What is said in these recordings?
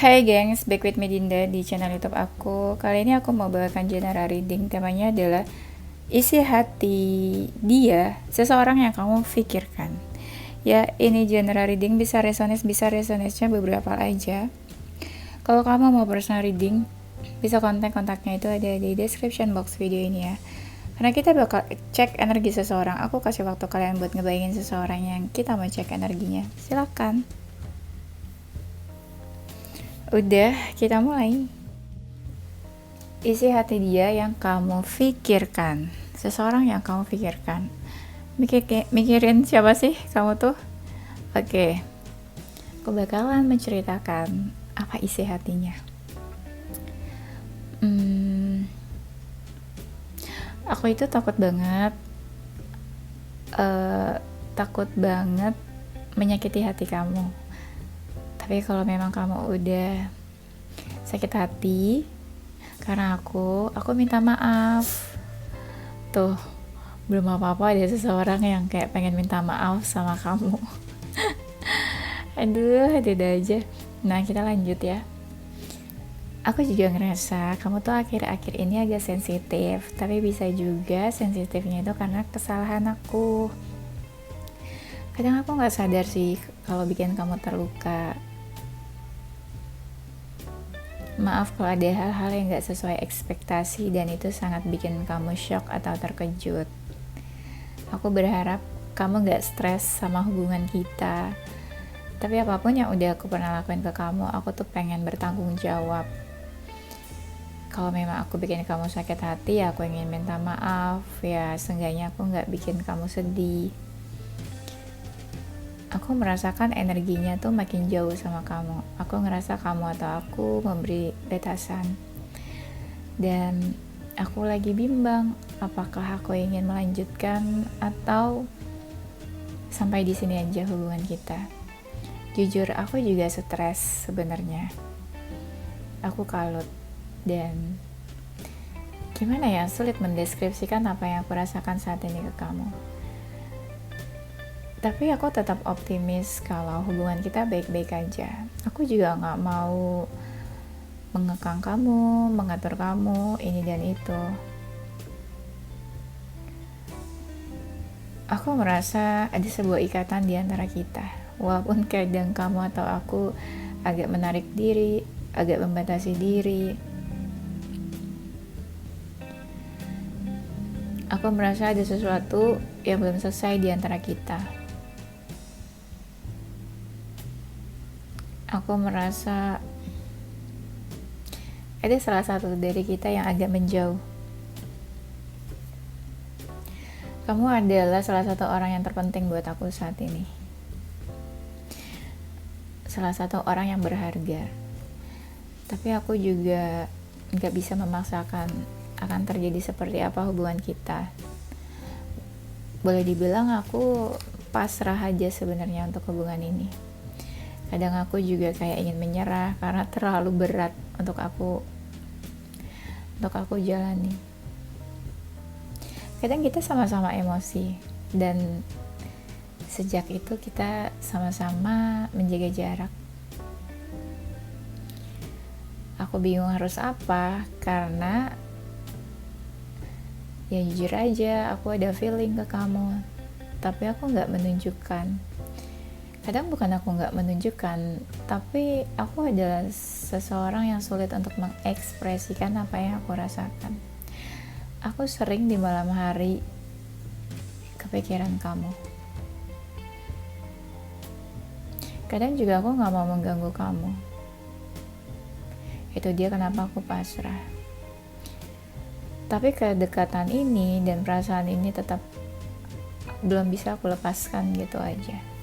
Hai gengs, back with me Dinda di channel YouTube aku. Kali ini aku mau bawakan general reading. Temanya adalah isi hati dia, seseorang yang kamu pikirkan. Ya, ini general reading bisa resonis-nya beberapa aja. Kalau kamu mau personal reading, bisa kontaknya itu ada di description box video ini ya. Karena kita bakal cek energi seseorang. Aku kasih waktu kalian buat ngebayangin seseorang yang kita mau cek energinya. Silakan. Udah, kita mulai. Isi hati dia yang kamu pikirkan. Seseorang yang kamu pikirkan. Mikirin siapa sih kamu tuh? Oke. Aku bakalan menceritakan apa isi hatinya. Aku itu takut banget menyakiti hati kamu. Tapi kalau memang kamu udah sakit hati karena aku minta maaf. Tuh, belum apa-apa ada seseorang yang kayak pengen minta maaf sama kamu. Aduh, ada aja. Nah, kita lanjut ya. Aku juga ngerasa kamu tuh akhir-akhir ini agak sensitif, tapi bisa juga sensitifnya itu karena kesalahan aku. Kadang aku gak sadar sih kalau bikin kamu terluka. Maaf kalau ada hal-hal yang gak sesuai ekspektasi dan itu sangat bikin kamu shock atau terkejut. Aku berharap kamu gak stres sama hubungan kita. Tapi apapun yang udah aku pernah lakuin ke kamu, aku tuh pengen bertanggung jawab. Kalau memang aku bikin kamu sakit hati, aku ingin minta maaf. Ya, seenggaknya aku gak bikin kamu sedih. Aku merasakan energinya tuh makin jauh sama kamu. Aku ngerasa kamu atau aku memberi batasan. Dan aku lagi bimbang, apakah aku ingin melanjutkan atau sampai di sini aja hubungan kita. Jujur, aku juga stres sebenarnya. Aku kalut dan gimana ya, sulit mendeskripsikan apa yang aku rasakan saat ini ke kamu. Tapi aku tetap optimis kalau hubungan kita baik-baik aja. Aku juga gak mau mengekang kamu, mengatur kamu, ini dan itu. Aku merasa ada sebuah ikatan di antara kita. Walaupun kadang kamu atau aku agak menarik diri, agak membatasi diri. Aku merasa ada sesuatu yang belum selesai di antara kita. Aku merasa ada salah satu dari kita yang agak menjauh. Kamu adalah salah satu orang yang terpenting buat aku saat ini. Salah satu orang yang berharga. Tapi aku juga gak bisa memaksakan akan terjadi seperti apa hubungan kita. Boleh dibilang aku pasrah aja sebenarnya untuk hubungan ini. Kadang aku juga kayak ingin menyerah karena terlalu berat untuk aku jalani. Kadang kita sama-sama emosi dan sejak itu kita sama-sama menjaga jarak. Aku bingung harus apa karena ya jujur aja aku ada feeling ke kamu, tapi aku gak menunjukkan. Kadang bukan aku gak menunjukkan, tapi aku adalah seseorang yang sulit untuk mengekspresikan apa yang aku rasakan. Aku sering di malam hari kepikiran kamu. Kadang juga aku gak mau mengganggu kamu. Itu dia kenapa aku pasrah. Tapi kedekatan ini dan perasaan ini tetap belum bisa aku lepaskan gitu aja.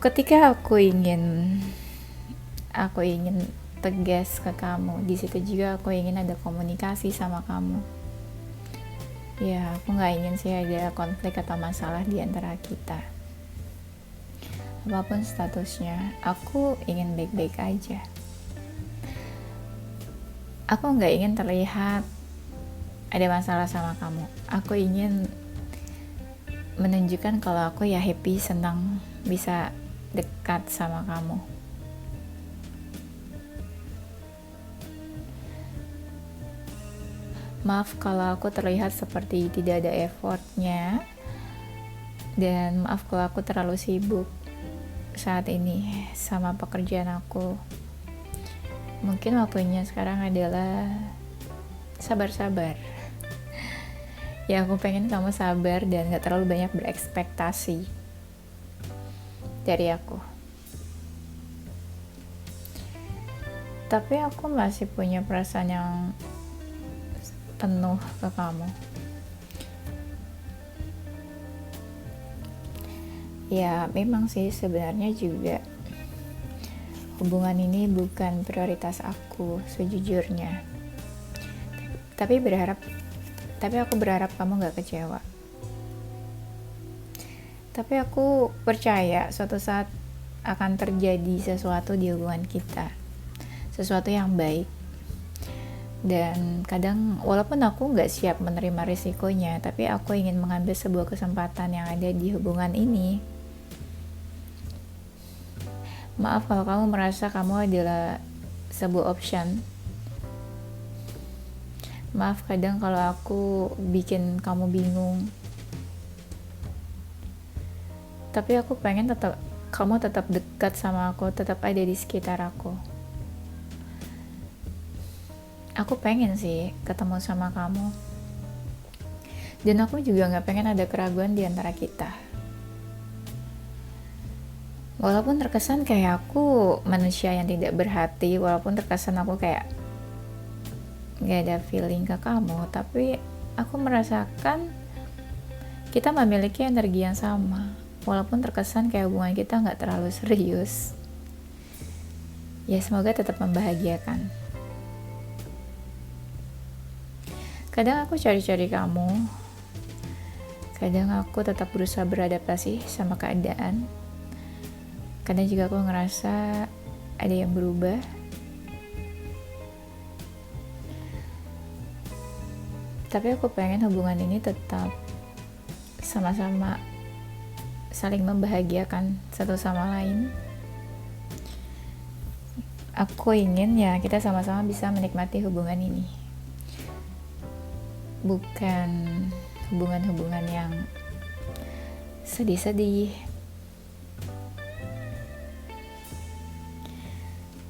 Ketika aku ingin tegas ke kamu, di situ juga aku ingin ada komunikasi sama kamu. Ya, aku nggak ingin sih ada konflik atau masalah di antara kita. Apapun statusnya, aku ingin baik-baik aja. Aku nggak ingin terlihat ada masalah sama kamu. Aku ingin menunjukkan kalau aku ya happy, senang bisa dekat sama kamu. Maaf kalau aku terlihat seperti tidak ada effortnya, dan maaf kalau aku terlalu sibuk saat ini sama pekerjaan aku. Mungkin waktunya sekarang adalah sabar-sabar. Ya, aku pengen kamu sabar dan gak terlalu banyak berekspektasi dari aku. Tapi aku masih punya perasaan yang penuh ke kamu. Ya, memang sih sebenarnya juga hubungan ini bukan prioritas aku sejujurnya. Tapi aku berharap kamu gak kecewa. Tapi aku percaya suatu saat akan terjadi sesuatu di hubungan kita, sesuatu yang baik. Dan kadang walaupun aku gak siap menerima risikonya, tapi aku ingin mengambil sebuah kesempatan yang ada di hubungan ini. Maaf kalau kamu merasa kamu adalah sebuah option. Maaf kadang kalau aku bikin kamu bingung. Tapi aku pengen kamu tetap dekat sama aku, tetap ada di sekitar aku. Aku pengen sih ketemu sama kamu. Dan aku juga gak pengen ada keraguan di antara kita. Walaupun terkesan kayak aku manusia yang tidak berhati, walaupun terkesan aku kayak gak ada feeling ke kamu, tapi aku merasakan kita memiliki energi yang sama. Walaupun terkesan kayak hubungan kita gak terlalu serius. Ya, semoga tetap membahagiakan. Kadang aku cari-cari kamu, kadang aku tetap berusaha beradaptasi sama keadaan. Kadang juga aku ngerasa ada yang berubah. Tapi aku pengen hubungan ini tetap sama-sama saling membahagiakan satu sama lain. Aku ingin ya kita sama-sama bisa menikmati hubungan ini. Bukan hubungan-hubungan yang sedih-sedih.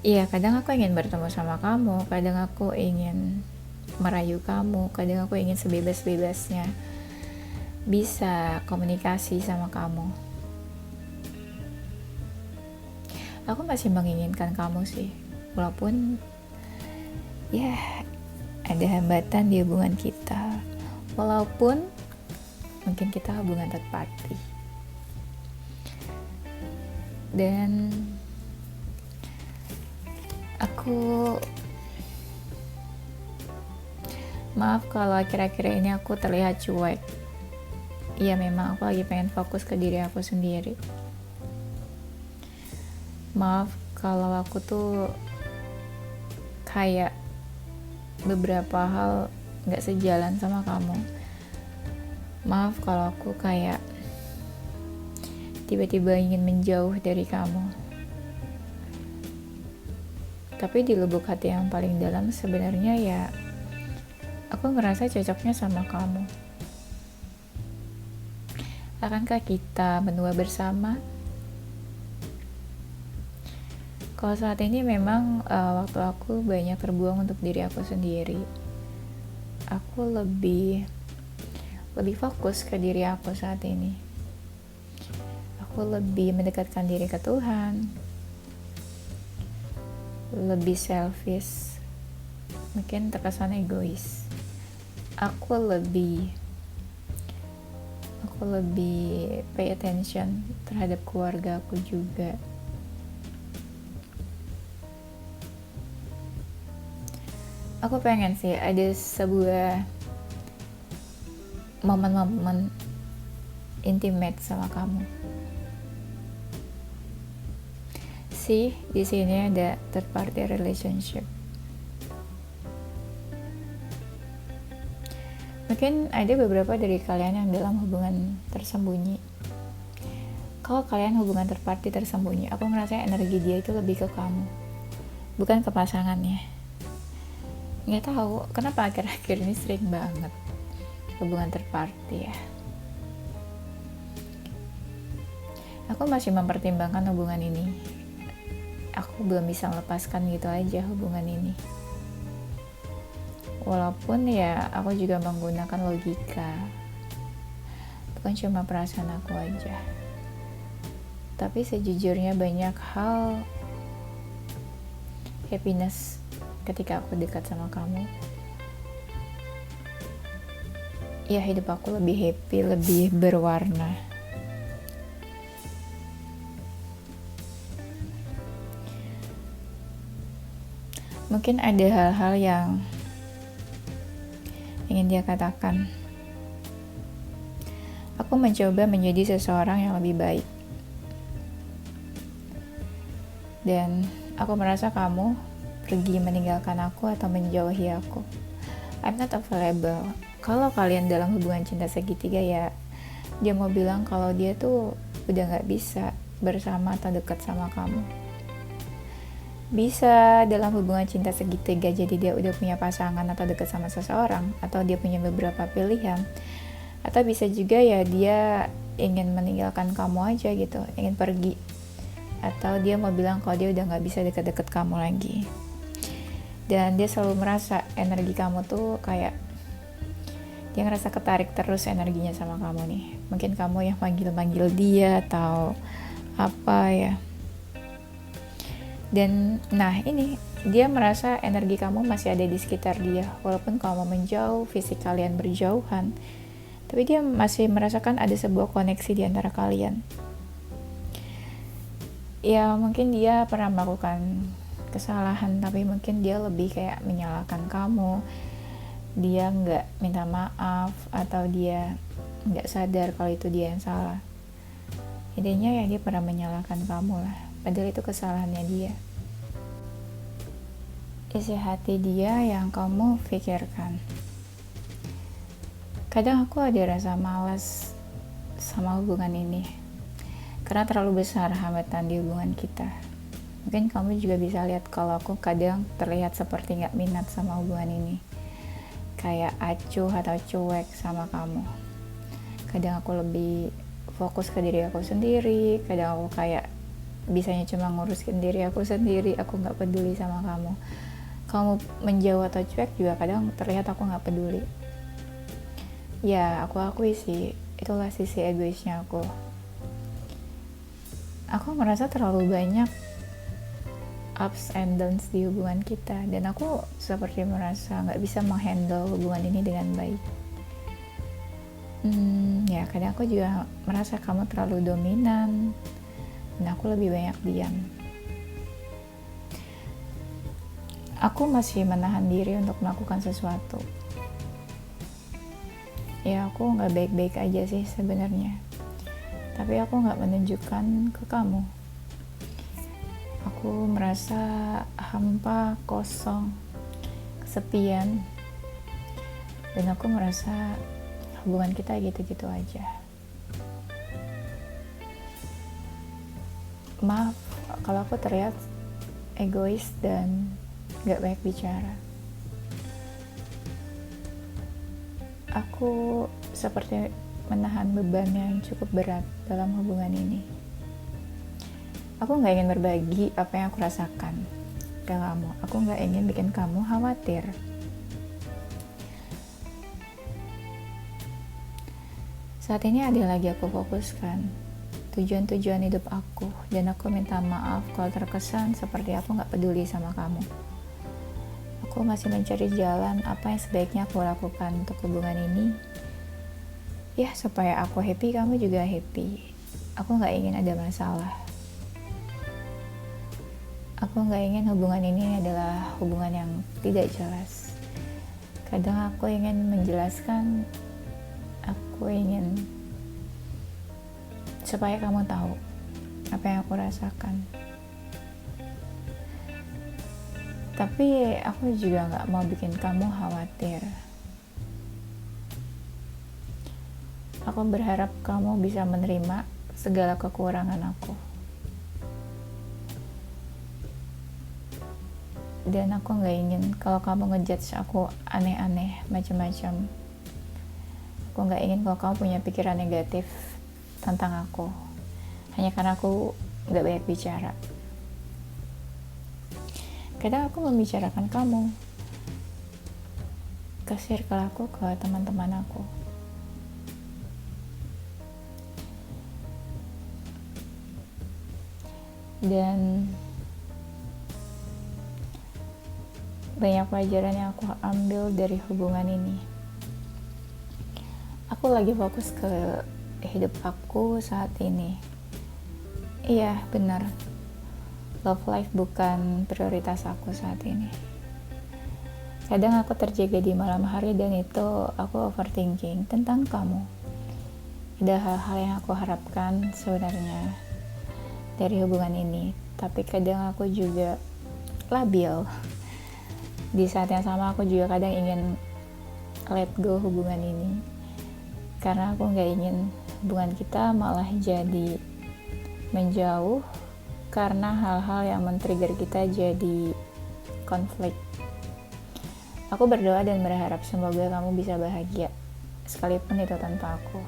Iya, kadang aku ingin bertemu sama kamu, kadang aku ingin merayu kamu, kadang aku ingin sebebas-bebasnya bisa komunikasi sama kamu. Aku masih menginginkan kamu sih, walaupun ya ada hambatan di hubungan kita, walaupun mungkin kita hubungan third party. Dan aku maaf kalau akhir-akhir ini aku terlihat cuek. Iya, memang aku lagi pengen fokus ke diri aku sendiri. Maaf kalau aku tuh kayak beberapa hal gak sejalan sama kamu. Maaf kalau aku kayak tiba-tiba ingin menjauh dari kamu. Tapi di lubuk hati yang paling dalam sebenarnya ya aku ngerasa cocoknya sama kamu. Akankah kita menua bersama? Kalau saat ini memang waktu aku banyak terbuang untuk diri aku sendiri. Aku lebih fokus ke diri aku saat ini. Aku lebih mendekatkan diri ke Tuhan. Lebih selfish. Mungkin terkesan egois. Aku lebih pay attention terhadap keluarga aku juga. Aku pengen sih ada sebuah momen-momen intimate sama kamu. Sih, di sini ada third party relationship. Mungkin ada beberapa dari kalian yang dalam hubungan tersembunyi. Kalau kalian hubungan third party tersembunyi, aku ngerasa energi dia itu lebih ke kamu, bukan ke pasangannya. Nggak tahu kenapa akhir-akhir ini sering banget hubungan third party ya. Aku masih mempertimbangkan hubungan ini. Aku belum bisa melepaskan gitu aja hubungan ini. Walaupun ya aku juga menggunakan logika, bukan cuma perasaan aku aja. Tapi sejujurnya banyak hal happiness ketika aku dekat sama kamu. Ya hidup aku lebih happy, lebih berwarna. Mungkin ada hal-hal yang ingin dia katakan. Aku mencoba menjadi seseorang yang lebih baik. Dan aku merasa kamu pergi meninggalkan aku atau menjauhi aku. I'm not available. Kalau kalian dalam hubungan cinta segitiga ya, dia mau bilang kalau dia tuh udah gak bisa bersama atau dekat sama kamu. Bisa dalam hubungan cinta segitiga jadi dia udah punya pasangan atau dekat sama seseorang, atau dia punya beberapa pilihan, atau bisa juga ya dia ingin meninggalkan kamu aja gitu, ingin pergi, atau dia mau bilang kalau dia udah gak bisa deket-deket kamu lagi. Dan dia selalu merasa energi kamu tuh kayak dia ngerasa ketarik terus energinya sama kamu nih. Mungkin kamu yang manggil-manggil dia atau apa ya. Dan nah ini dia merasa energi kamu masih ada di sekitar dia, walaupun kamu menjauh, fisik kalian berjauhan, tapi dia masih merasakan ada sebuah koneksi di antara kalian. Ya mungkin dia pernah melakukan kesalahan, tapi mungkin dia lebih kayak menyalahkan kamu, dia nggak minta maaf, atau dia nggak sadar kalau itu dia yang salah. Intinya ya dia pernah menyalahkan kamu lah, padahal itu kesalahannya dia. Isi hati dia yang kamu pikirkan. Kadang aku ada rasa malas sama hubungan ini, karena terlalu besar hambatan di hubungan kita. Mungkin kamu juga bisa lihat kalau aku kadang terlihat seperti gak minat sama hubungan ini, kayak acuh atau cuek sama kamu. Kadang aku lebih fokus ke diri aku sendiri, kadang aku kayak bisanya cuma ngurusin diri aku sendiri, aku gak peduli sama kamu. Kamu menjauh atau cuek juga kadang terlihat aku gak peduli. Ya aku akui sih, itulah sisi egoisnya aku. Aku merasa terlalu banyak ups and downs di hubungan kita, dan aku seperti merasa gak bisa menghandle hubungan ini dengan baik. Ya kadang aku juga merasa kamu terlalu dominan dan aku lebih banyak diam. Aku masih menahan diri untuk melakukan sesuatu. Ya aku gak baik-baik aja sih sebenarnya, tapi aku gak menunjukkan ke kamu. Aku merasa hampa, kosong, kesepian, dan aku merasa hubungan kita gitu-gitu aja. Maaf kalau aku terlihat egois dan gak baik bicara. Aku seperti menahan beban yang cukup berat dalam hubungan ini. Aku gak ingin berbagi apa yang aku rasakan ke kamu. Aku gak ingin bikin kamu khawatir. Saat ini ada lagi aku fokuskan, tujuan-tujuan hidup aku, dan aku minta maaf kalau terkesan seperti aku gak peduli sama kamu. Aku masih mencari jalan apa yang sebaiknya aku lakukan untuk hubungan ini. Ya supaya aku happy, kamu juga happy. Aku gak ingin ada masalah. Aku gak ingin hubungan ini adalah hubungan yang tidak jelas. Kadang aku ingin menjelaskan, aku ingin supaya kamu tahu apa yang aku rasakan. Tapi aku juga gak mau bikin kamu khawatir. Aku berharap kamu bisa menerima segala kekurangan aku. dan aku nggak ingin kalau kamu ngejudge aku aneh-aneh macam-macam. Aku nggak ingin kalau kamu punya pikiran negatif tentang aku hanya karena aku nggak banyak bicara. Kadang aku membicarakan kamu ke circle aku, ke teman-teman aku. Dan banyak pelajaran yang aku ambil dari hubungan ini. Aku lagi fokus ke hidup aku saat ini. Iya, benar. Love life bukan prioritas aku saat ini. Kadang aku terjaga di malam hari dan itu aku overthinking tentang kamu. Ada hal-hal yang aku harapkan sebenarnya dari hubungan ini, tapi kadang aku juga labil. Di saat yang sama aku juga kadang ingin let go hubungan ini, karena aku gak ingin hubungan kita malah jadi menjauh karena hal-hal yang men-trigger kita jadi konflik. Aku berdoa dan berharap semoga kamu bisa bahagia, sekalipun itu tanpa aku.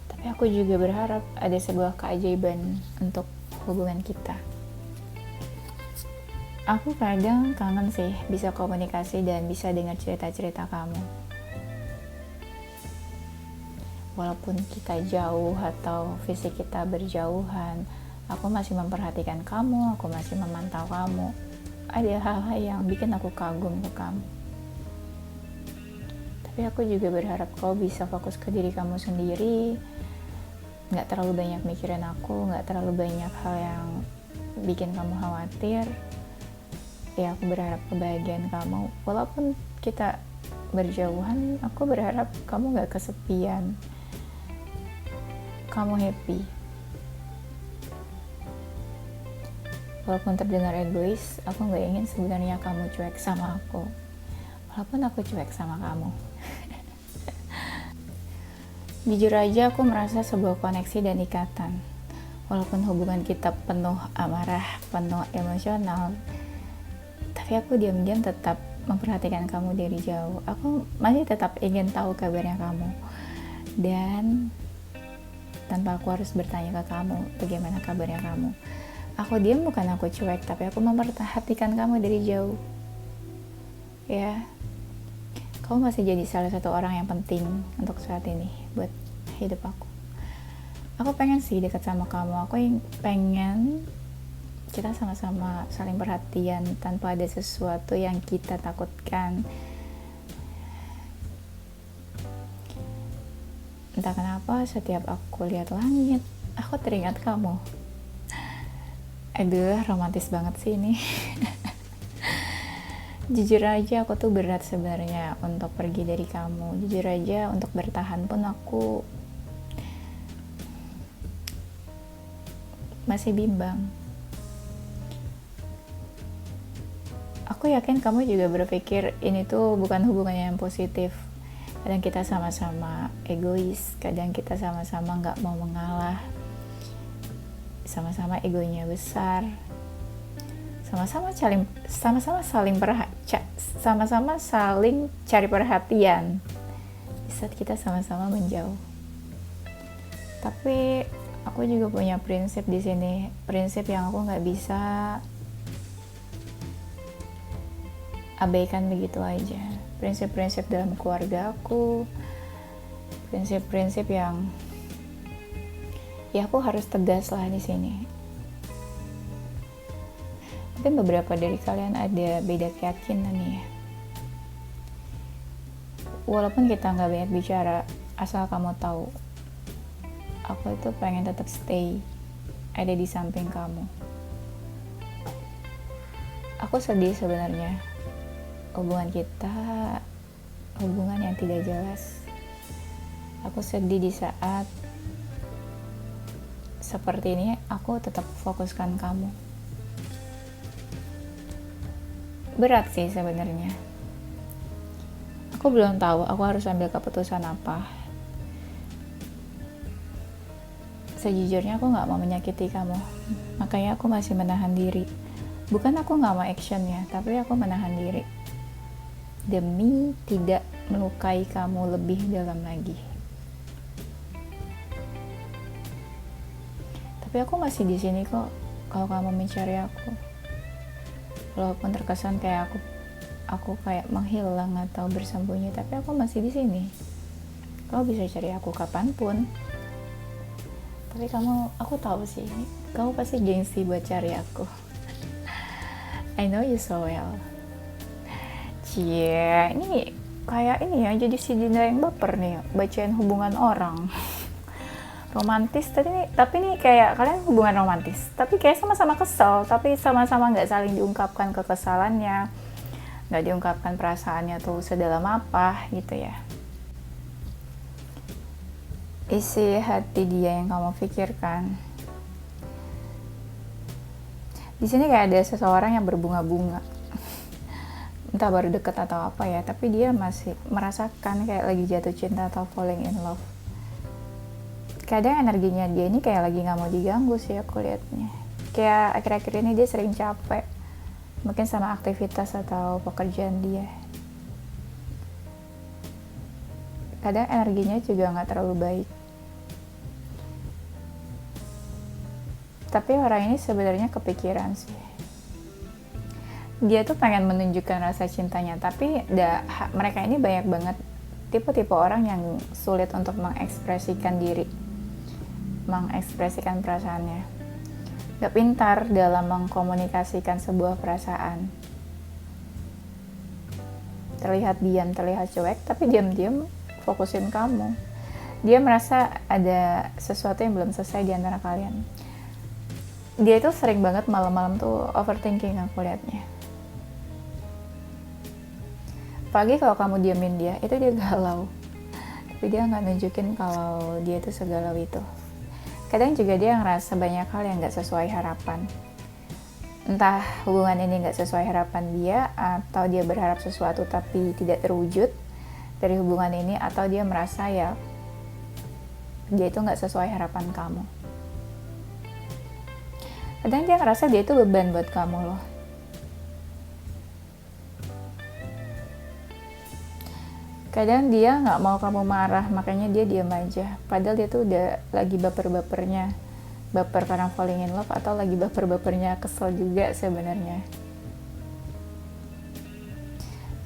Tapi aku juga berharap ada sebuah keajaiban untuk hubungan kita. Aku kadang kangen sih bisa komunikasi dan bisa dengar cerita-cerita kamu. Walaupun kita jauh atau fisik kita berjauhan, aku masih memperhatikan kamu, aku masih memantau kamu. Ada hal-hal yang bikin aku kagum ke kamu. Tapi aku juga berharap kau bisa fokus ke diri kamu sendiri, gak terlalu banyak mikirin aku, gak terlalu banyak hal yang bikin kamu khawatir. Ya, aku berharap kebahagiaan kamu. Walaupun kita berjauhan, aku berharap kamu gak kesepian. Kamu happy. Walaupun terdengar egois, aku gak ingin sebenarnya kamu cuek sama aku. Walaupun aku cuek sama kamu. Jujur aja aku merasa sebuah koneksi dan ikatan. Walaupun hubungan kita penuh amarah, penuh emosional, tapi aku diam-diam tetap memperhatikan kamu dari jauh. Aku masih tetap ingin tahu kabarnya kamu. Dan tanpa aku harus bertanya ke kamu, bagaimana kabarnya kamu. Aku diam bukan aku cuek, tapi aku memperhatikan kamu dari jauh. Ya, kamu masih jadi salah satu orang yang penting untuk saat ini, buat hidup aku. Aku pengen sih dekat sama kamu, aku yang pengen kita sama-sama saling perhatian tanpa ada sesuatu yang kita takutkan. Entah kenapa setiap aku lihat langit, aku teringat kamu. Aduh, romantis banget sih ini. Jujur aja aku tuh berat sebenarnya untuk pergi dari kamu. Jujur aja untuk bertahan pun aku masih bimbang. Aku yakin kamu juga berpikir ini tuh bukan hubungan yang positif. Kadang kita sama-sama egois, kadang kita sama-sama gak mau mengalah, sama-sama egonya besar, sama-sama saling cari perhatian di saat kita sama-sama menjauh. Tapi aku juga punya prinsip di sini, prinsip yang aku nggak bisa abaikan begitu aja. Prinsip-prinsip dalam keluarga aku, prinsip-prinsip yang ya aku harus tegas lah di sini. Mungkin beberapa dari kalian ada beda keyakinan nih. Walaupun kita nggak banyak bicara, asal kamu tahu, aku itu pengen tetap stay ada di samping kamu. Aku sedih sebenarnya. Hubungan kita hubungan yang tidak jelas. Aku sedih di saat seperti ini aku tetap fokuskan kamu. Berat sih sebenarnya. Aku belum tahu aku harus ambil keputusan apa. Sejujurnya aku gak mau menyakiti kamu, makanya aku masih menahan diri Bukan aku nggak mau action ya, tapi aku menahan diri demi tidak melukai kamu lebih dalam lagi. Tapi aku masih di sini kok kalau kamu mencari aku. Walaupun terkesan kayak aku kayak menghilang atau bersembunyi, tapi aku masih di sini. Kau bisa cari aku kapanpun. Tapi aku tahu sih, kamu pasti gengsi buat cari aku. I know you so well. Cie, ini kayak ini ya, jadi si Dinda yang baper nih, bacain hubungan orang. Romantis, tapi nih kayak kalian hubungan romantis, tapi kayak sama-sama kesel, tapi sama-sama nggak saling diungkapkan kekesalannya, nggak diungkapkan perasaannya tuh sedalam apa gitu ya. Isi hati dia yang kamu pikirkan. Di sini kayak ada seseorang yang berbunga-bunga. Entah baru deket atau apa ya, tapi dia masih merasakan kayak lagi jatuh cinta atau falling in love. Kadang energinya dia ini kayak lagi nggak mau diganggu sih aku liatnya. Kayak akhir-akhir ini dia sering capek, mungkin sama aktivitas atau pekerjaan dia. Kadang energinya juga nggak terlalu baik. Tapi orang ini sebenarnya kepikiran sih. Dia tuh pengen menunjukkan rasa cintanya, tapi mereka ini banyak banget tipe-tipe orang yang sulit untuk mengekspresikan diri, mengekspresikan perasaannya. Gak pintar dalam mengkomunikasikan sebuah perasaan. Terlihat diam, terlihat cuek, tapi diam-diam fokusin kamu. Dia merasa ada sesuatu yang belum selesai di antara kalian. Dia itu sering banget malam-malam tuh overthinking aku liatnya. Pagi kalau kamu diamin dia, itu dia galau. Tapi dia nggak nunjukin kalau dia itu segalau itu. Kadang juga dia ngerasa banyak hal yang nggak sesuai harapan. Entah hubungan ini nggak sesuai harapan dia, atau dia berharap sesuatu tapi tidak terwujud dari hubungan ini, atau dia merasa ya dia itu nggak sesuai harapan kamu. Kadang dia ngerasa dia itu beban buat kamu loh. Kadang dia nggak mau kamu marah, makanya dia diam aja. Padahal dia tuh udah lagi baper-bapernya. Baper karena falling in love, atau lagi baper-bapernya kesel juga sebenarnya.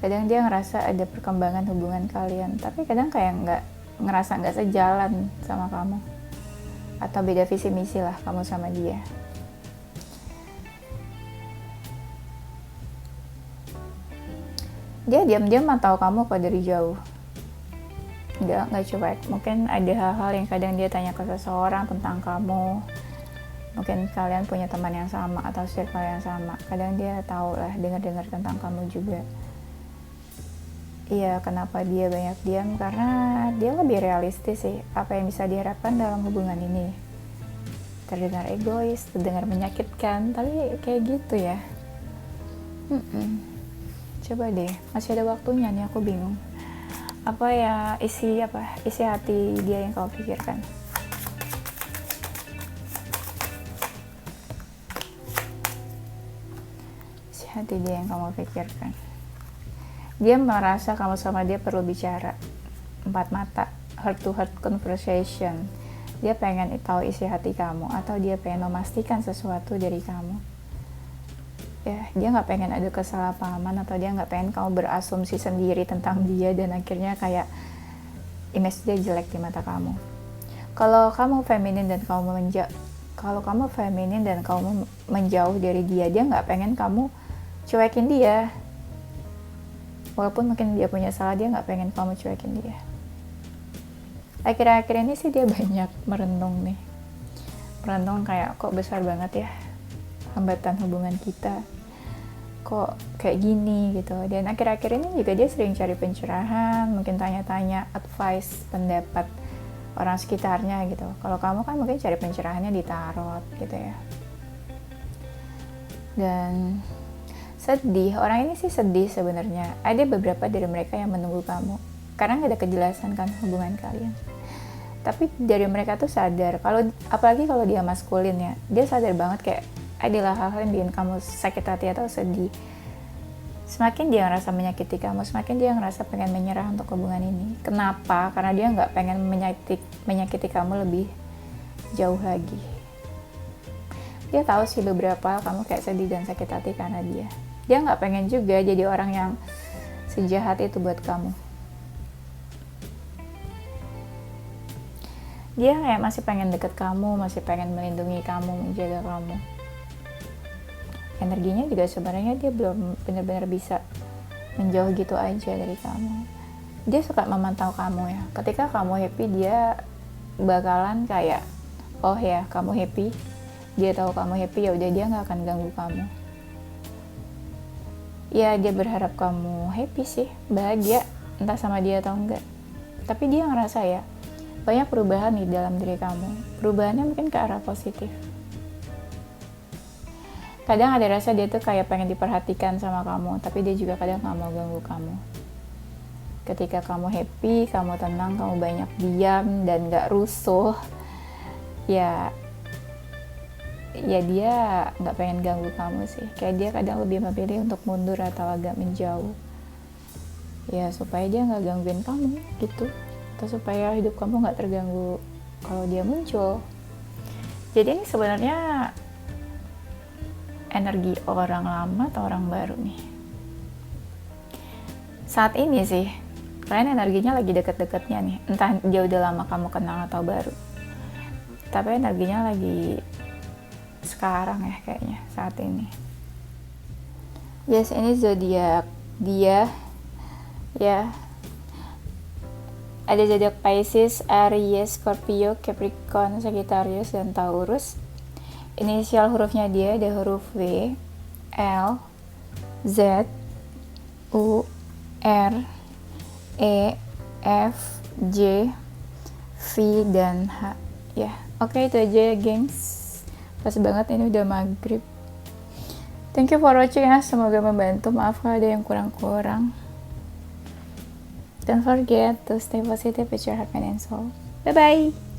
Kadang dia ngerasa ada perkembangan hubungan kalian, tapi kadang kayak ngerasa nggak sejalan sama kamu. Atau beda visi misi lah kamu sama dia. Dia diam-diam mantau kamu kok dari jauh. Nggak cuek. Mungkin ada hal-hal yang kadang dia tanya ke seseorang tentang kamu. Mungkin kalian punya teman yang sama atau circle yang sama. Kadang dia tahu lah, dengar-dengar tentang kamu juga. Iya, kenapa dia banyak diam? Karena dia lebih realistis sih. Apa yang bisa diharapkan dalam hubungan ini? Terdengar egois, terdengar menyakitkan, tapi kayak gitu ya. Coba deh, masih ada waktunya nih, aku bingung. Isi hati dia yang kau pikirkan. Isi hati dia yang kamu pikirkan. Dia merasa kamu sama dia perlu bicara 4 mata, heart to heart conversation. Dia pengen tahu isi hati kamu, atau dia pengen memastikan sesuatu dari kamu. Ya, dia nggak pengen ada kesalahpahaman, atau dia nggak pengen kamu berasumsi sendiri tentang dia dan akhirnya kayak image dia jelek di mata kamu. Kalau kamu feminin dan kamu menjauh dari dia nggak pengen kamu cuekin dia. Walaupun mungkin dia punya salah, dia nggak pengen kamu cuekin dia. Akhir-akhir ini sih dia banyak merenung nih. Merenung kayak kok besar banget ya hambatan hubungan kita, kok kayak gini gitu. Dan akhir-akhir ini juga dia sering cari pencerahan, mungkin tanya-tanya advice, pendapat orang sekitarnya gitu. Kalau kamu kan mungkin cari pencerahannya di tarot gitu ya. Dan sedih, orang ini sih sedih sebenarnya. Ada beberapa dari mereka yang menunggu kamu karena nggak ada kejelasan kan hubungan kalian. Tapi dari mereka tuh sadar, apalagi kalau dia maskulin ya, dia sadar banget kayak adalah hal-hal yang bikin kamu sakit hati atau sedih, semakin dia ngerasa menyakiti kamu, semakin dia ngerasa pengen menyerah untuk hubungan ini. Kenapa? Karena dia nggak pengen menyakiti kamu lebih jauh lagi. Dia tahu sih beberapa kamu kayak sedih dan sakit hati karena dia. Dia nggak pengen juga jadi orang yang sejahat itu buat kamu. Dia kayak masih pengen deket kamu, masih pengen melindungi kamu, menjaga kamu. Energinya juga sebenarnya dia belum benar-benar bisa menjauh gitu aja dari kamu. Dia suka memantau kamu ya. Ketika kamu happy, dia bakalan kayak, oh ya kamu happy, dia tahu kamu happy, ya udah dia nggak akan ganggu kamu. Ya dia berharap kamu happy sih, bahagia, entah sama dia atau enggak. Tapi dia ngerasa ya banyak perubahan nih dalam diri kamu. Perubahannya mungkin ke arah positif. Kadang ada rasa dia tuh kayak pengen diperhatikan sama kamu, tapi dia juga kadang gak mau ganggu kamu. Ketika kamu happy, kamu tenang, kamu banyak diam dan gak rusuh, ya dia gak pengen ganggu kamu sih. Kayak dia kadang lebih memilih untuk mundur atau agak menjauh, ya supaya dia gak gangguin kamu gitu, atau supaya hidup kamu gak terganggu kalau dia muncul. Jadi ini sebenarnya energi orang lama atau orang baru nih. Saat ini sih, kalian energinya lagi deket-deketnya nih. Entah dia udah lama kamu kenal atau baru. Tapi energinya lagi sekarang ya kayaknya, saat ini. Yes, ini zodiak dia. Ya. Ada zodiak Pisces, Aries, Scorpio, Capricorn, Sagittarius, dan Taurus. Inisial hurufnya dia ada huruf W, L, Z, U, R, E, F, J, V, dan H. Ya, oke itu aja gengs. Pas banget ini udah maghrib. Thank you for watching ya, semoga membantu. Maaf kalau ada yang kurang-kurang. Don't forget to stay positive with your heart, mind, and soul. Bye-bye!